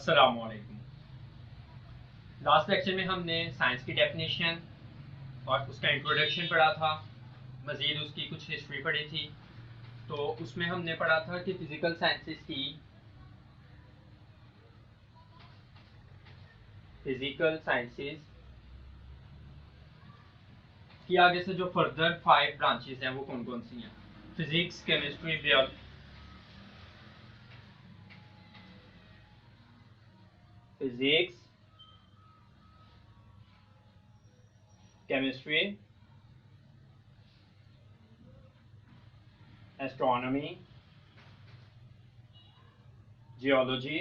अस्सलामुअलैकुम। Last lecture में हमने साइंस की डेफिनेशन और उसका इंट्रोडक्शन पढ़ा था, मज़ीद उसकी कुछ हिस्ट्री पढ़ी थी। तो उसमें हमने पढ़ा था कि फिज़िकल साइंसेस की आगे से जो फर्दर 5 ब्रांचेस हैं वो कौन कौन सी हैं? फिजिक्स, केमिस्ट्री, एस्ट्रोनॉमी, जियोलॉजी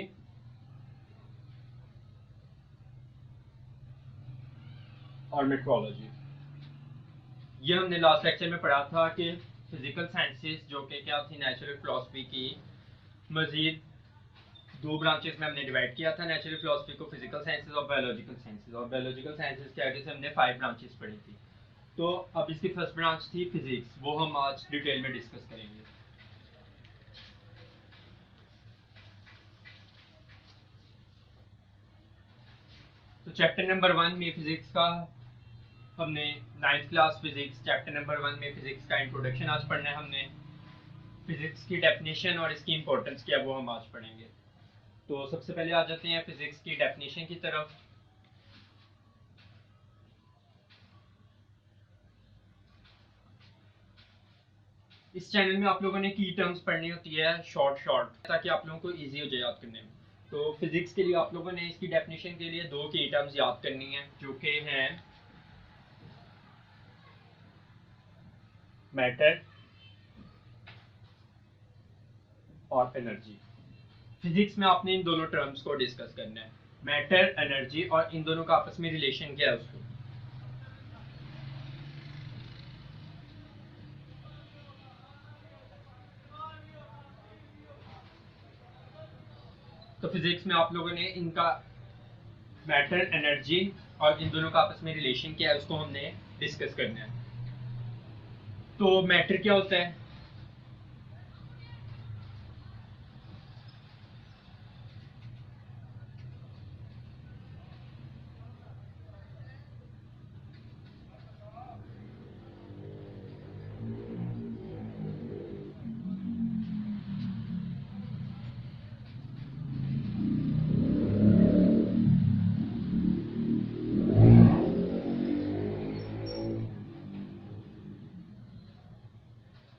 और मेट्रोलॉजी। ये हमने लास्ट लेक्चर में पढ़ा था कि फिजिकल साइंसेस जो कि क्या थी, नेचुरल फिलॉसफी की मज़ीद 2 ब्रांचेस में हमने डिवाइड किया था नेचुरल फिलॉसफी को, फिजिकल साइंसेस और बायोलॉजिकल साइंसेस। और बायोलॉजिकल साइंसेस के आगे से हमने 5 ब्रांचेस पढ़ी थी। तो अब इसकी फर्स्ट ब्रांच थी फिजिक्स, वो हम आज डिटेल में डिस्कस करेंगे। तो चैप्टर नंबर 1 में फिजिक्स का हमने 9th class physics chapter number 1 में फिजिक्स का इंट्रोडक्शन आज पढ़ना है हमने। फिजिक्स की डेफिनेशन और इसकी इंपॉर्टेंस क्या वो हम आज पढ़ेंगे। तो सबसे पहले आ जाते हैं फिजिक्स की डेफिनेशन की तरफ। इस चैनल में आप लोगों ने की टर्म्स पढ़नी होती है शॉर्ट ताकि आप लोगों को इजी हो जाए याद करने में। तो फिजिक्स के लिए आप लोगों ने इसकी डेफिनेशन के लिए 2 की टर्म्स याद करनी है, जो कि हैं मैटर और एनर्जी। फिजिक्स में आपने इन दोनों टर्म्स को डिस्कस करना है, मैटर, एनर्जी, और इन दोनों का आपस में रिलेशन क्या है उसको। तो फिजिक्स में आप लोगों ने इनका मैटर, एनर्जी और इन दोनों का आपस में रिलेशन क्या है उसको हमने डिस्कस करना है। तो मैटर क्या होता है?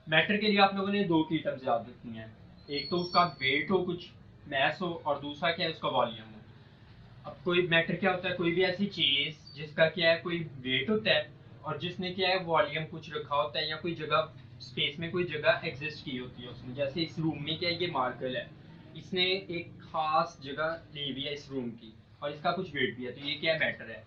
मैटर के लिए आप लोगों ने 2 की टर्म्स याद रखनी है। एक तो उसका वेट हो, कुछ मैस हो, और दूसरा क्या है उसका वॉल्यूम हो। अब कोई मैटर क्या होता है? कोई भी ऐसी चीज जिसका क्या है कोई वेट होता है और जिसने क्या है वॉल्यूम कुछ रखा होता है, या कोई जगह स्पेस में कोई जगह एग्जिस्ट की होती है उसने। जैसे इस रूम में क्या है, ये मार्कर है, इसने एक खास जगह ली हुई है इस रूम की, और इसका कुछ वेट भी है, तो ये क्या है मैटर है।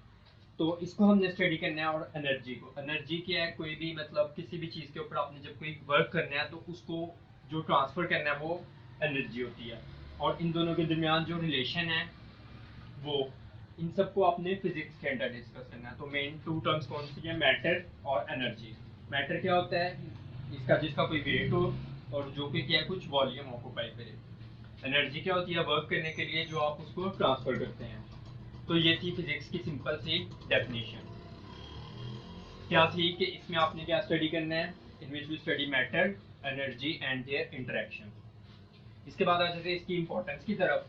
तो इसको हमने स्टडी करना है। और एनर्जी को, एनर्जी क्या है? कोई भी मतलब किसी भी चीज़ के ऊपर आपने जब कोई वर्क करना है तो उसको जो ट्रांसफ़र करना है वो एनर्जी होती है। और इन दोनों के दरमियान जो रिलेशन है वो, इन सबको आपने फिजिक्स के अंदर डिस्कस करना है। तो मेन 2 टर्म्स कौन सी है? मैटर और एनर्जी। मैटर क्या होता है? इसका जिसका कोई वेट हो और जो कि क्या है कुछ वॉल्यूम ऑक्यूपाई करे। एनर्जी क्या होती है? वर्क करने के लिए जो आप उसको ट्रांसफ़र करते हैं। तो ये थी फिजिक्स की सिंपल सी डेफिनेशन। क्या थी कि इसमें आपने क्या स्टडी करना है? In which we study matter, energy and their interaction. इसके बाद आ जाते हैं इसकी इंपॉर्टेंस की तरफ।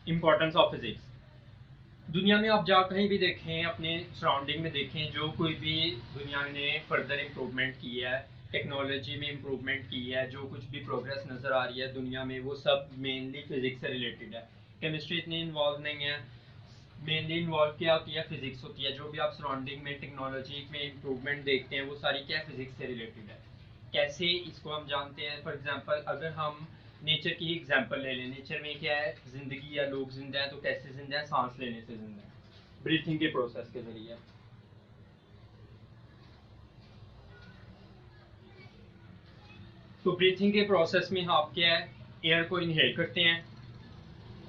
Importance of physics. दुनिया में आप जहाँ कहीं भी देखें, अपने सराउंडिंग में देखें, जो कोई भी दुनिया ने फर्दर इम्प्रूवमेंट की है, टेक्नोलॉजी में इम्प्रूवमेंट की है, जो कुछ भी प्रोग्रेस नज़र आ रही है दुनिया में, वो सब मेनली फिजिक्स से रिलेटेड है। केमिस्ट्री इतनी इन्वॉल्व नहीं है। मेनली इन्वॉल्व क्या होती है? फिजिक्स होती है। जो भी आप सराउंडिंग में टेक्नोलॉजी में इम्प्रूवमेंट देखते हैं वो सारी क्या फिजिक्स से रिलेटेड है। कैसे इसको हम जानते हैं? फॉर एग्जांपल अगर हम नेचर की एग्जांपल ले लें, नेचर में क्या है, जिंदगी या लोग जिंदा हैं तो कैसे जिंदा है? सांस लेने से जिंदा है, ब्रीथिंग के प्रोसेस के जरिए। तो ब्रीथिंग के प्रोसेस में आप क्या है, एयर को इनहेल करते हैं,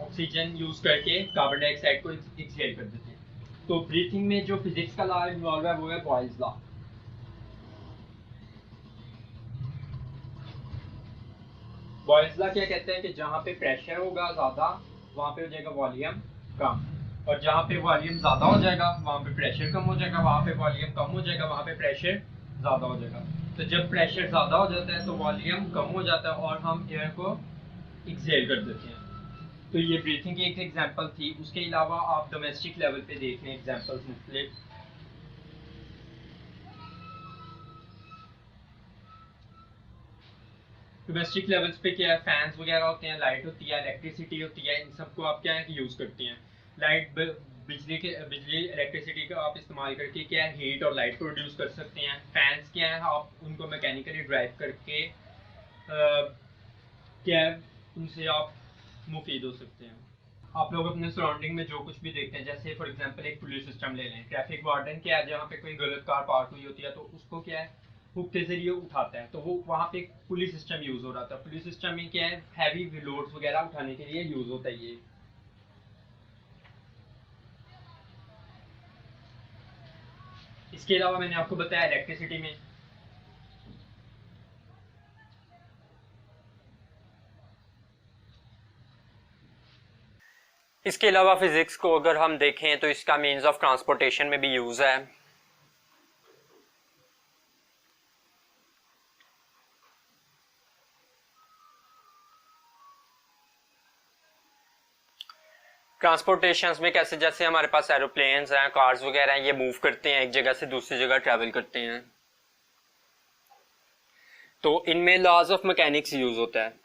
ऑक्सीजन यूज करके कार्बन डाइऑक्साइड को एक्सहेल कर देते हैं। तो ब्रीथिंग में जो फिजिक्स का लॉ इन्वॉल्व है वो है बॉयल्स लॉ। बॉयल्स लॉ क्या कहते हैं कि जहाँ पे प्रेशर होगा ज़्यादा वहाँ पे हो जाएगा वॉल्यूम कम, और जहाँ पे वॉल्यूम ज़्यादा हो जाएगा वहाँ पे प्रेशर कम हो जाएगा, वहाँ पे वॉल्यूम कम हो जाएगा, वहाँ पे प्रेशर ज़्यादा हो जाएगा। तो जब प्रेशर ज़्यादा हो जाता है तो वॉल्यूम कम हो जाता है और हम एयर को एक्सहेल कर देते हैं। तो ये ब्रीथिंग की एक एग्जांपल थी। उसके अलावा आप डोमेस्टिक लेवल पे देख लें एग्जांपल्स मुख्तलिफ। डोमेस्टिक लेवल्स पे क्या है, फैंस वगैरह होते हैं, लाइट होती है, इलेक्ट्रिसिटी होती है, इन सबको आप क्या है कि यूज़ करते हैं। लाइट बिजली इलेक्ट्रिसिटी का आप इस्तेमाल करके क्या है हीट और लाइट प्रोड्यूस कर सकते हैं। फैंस क्या है आप उनको मैकेनिकली ड्राइव करके क्या है उनसे आप मुफीद हो सकते हैं। आप लोग अपने सराउंडिंग में जो कुछ भी देखते हैं, जैसे फॉर एग्जांपल एक पुलिस सिस्टम ले लें, ट्रैफिक वार्डन क्या है जहाँ पे कोई गलत कार पार्क हुई होती है तो उसको क्या है हुक के जरिए उठाता है, तो वो वहाँ पे एक पुलिस सिस्टम यूज हो रहा था। पुलिस सिस्टम में क्या है हैवी लोड्स वगैरह उठाने के लिए यूज होता है ये। इसके अलावा मैंने आपको बताया इलेक्ट्रिसिटी में इसके अलावा फिजिक्स को अगर हम देखें तो इसका मीन्स ऑफ ट्रांसपोर्टेशन में भी यूज है। ट्रांसपोर्टेशन में कैसे, जैसे हमारे पास एरोप्लेन्स हैं, कार्स वगैरह हैं, ये मूव करते हैं, एक जगह से दूसरी जगह ट्रैवल करते हैं, तो इनमें लॉज ऑफ मैकेनिक्स यूज होता है।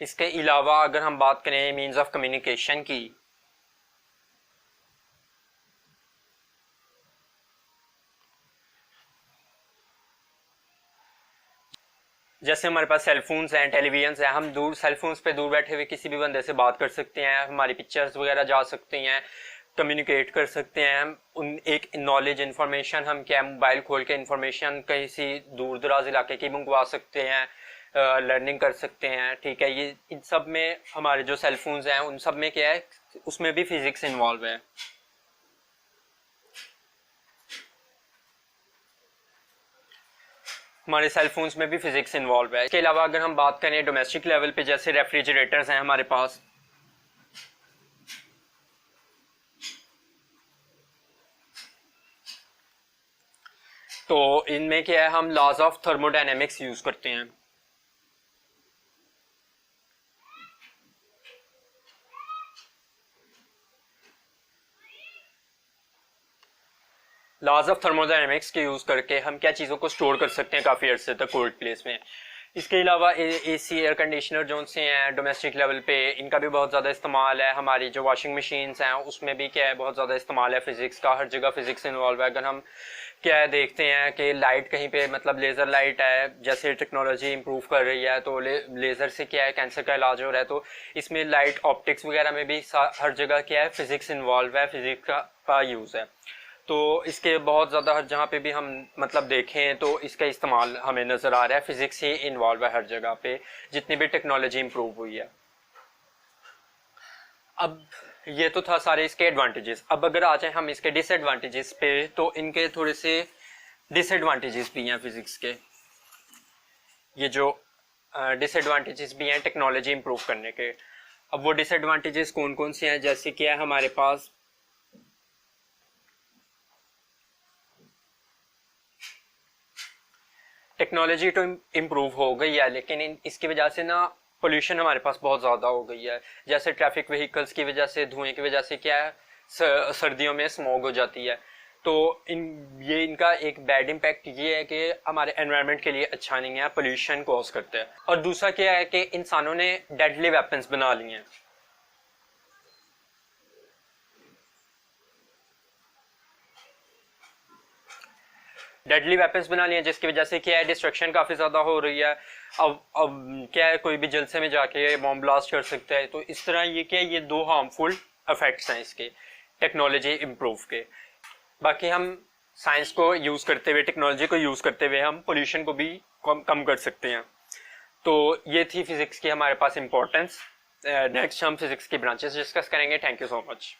इसके अलावा अगर हम बात करें मीन्स ऑफ कम्युनिकेशन की, जैसे हमारे पास सेलफोन्स हैं, टेलीविजन हैं, हम दूर सेलफोन्स पे दूर बैठे हुए किसी भी बंदे से बात कर सकते हैं, हमारी पिक्चर्स वगैरह जा सकती हैं, कम्युनिकेट कर सकते हैं। उन एक नॉलेज इन्फॉर्मेशन हम क्या मोबाइल खोल के इन्फॉर्मेशन किसी दूर दराज इलाके की मंगवा सकते हैं, लर्निंग कर सकते हैं। ठीक है, ये इन सब में हमारे जो सेलफोन्स हैं उन सब में क्या है उसमें भी फिजिक्स इन्वॉल्व है। हमारे सेल फोन्स में भी फिजिक्स इन्वॉल्व है। इसके अलावा अगर हम बात करें डोमेस्टिक लेवल पे, जैसे रेफ्रिजरेटर्स हैं हमारे पास, तो इनमें क्या है हम लॉज ऑफ थर्मोडायनेमिक्स यूज करते हैं। लॉज ऑफ थर्मोडायनेमिक्स के यूज करके हम क्या चीज़ों को स्टोर कर सकते हैं काफ़ी अर्से तक कोल्ड प्लेस में। इसके अलावा एसी एयर कंडीशनर जो से हैं डोमेस्टिक लेवल पे, इनका भी बहुत ज़्यादा इस्तेमाल है। हमारी जो वॉशिंग मशीन्स हैं उसमें भी क्या है बहुत ज़्यादा इस्तेमाल है फिजिक्स का, हर जगह फिजिक्स इन्वॉल्व है। अगर हम क्या है देखते हैं कि लाइट कहीं पे मतलब लेज़र लाइट है, जैसे टेक्नोलॉजी इंप्रूव कर रही है तो लेज़र से क्या है कैंसर का इलाज हो रहा है, तो इसमें लाइट ऑप्टिक्स वगैरह में भी हर जगह क्या है फिजिक्स इन्वॉल्व है, फिजिक्स का यूज़ है। तो इसके बहुत ज़्यादा हर जहाँ पे भी हम मतलब देखें तो इसका इस्तेमाल हमें नज़र आ रहा है, फिजिक्स ही इन्वॉल्व है हर जगह पे जितनी भी टेक्नोलॉजी इंप्रूव हुई है। अब ये तो था सारे इसके एडवांटेजेस। अब अगर आ जाए हम इसके डिसएडवांटेजेस पे, तो इनके थोड़े से डिसएडवांटेजेस भी हैं फिजिक्स के। ये जो डिसएडवांटेजेस भी हैं टेक्नोलॉजी इंप्रूव करने के। अब वो डिसएडवांटेजेस कौन कौन से हैं, जैसे क्या है हमारे पास टेक्नोलॉजी तो इम्प्रूव हो गई है, लेकिन इसकी वजह से ना पोल्यूशन हमारे पास बहुत ज़्यादा हो गई है। जैसे ट्रैफिक व्हीकल्स की वजह से, धुएं की वजह से क्या है सर्दियों में स्मॉग हो जाती है। तो ये इनका एक बैड इम्पैक्ट ये है कि हमारे एनवायरनमेंट के लिए अच्छा नहीं है, पोल्यूशन कॉज करते हैं। और दूसरा क्या है कि इंसानों ने डेडली वेपन्स बना लिए हैं। डेडली वेपन्स बना लिए जिसकी वजह से क्या है डिस्ट्रक्शन काफ़ी ज़्यादा हो रही है। अब क्या है कोई भी जलसे में जाके बॉम्ब ब्लास्ट कर सकता है। तो इस तरह ये क्या है ये दो हार्मफुल इफेक्ट्स हैं इसके टेक्नोलॉजी इम्प्रूव के। बाकी हम साइंस को यूज़ करते हुए, टेक्नोलॉजी को यूज़ करते हुए हम पोल्यूशन को भी कम कर सकते हैं। तो ये थी फिजिक्स की हमारे पास इम्पोर्टेंस। नेक्स्ट हम फिजिक्स की ब्रांचेस डिस्कस करेंगे। Thank you so much.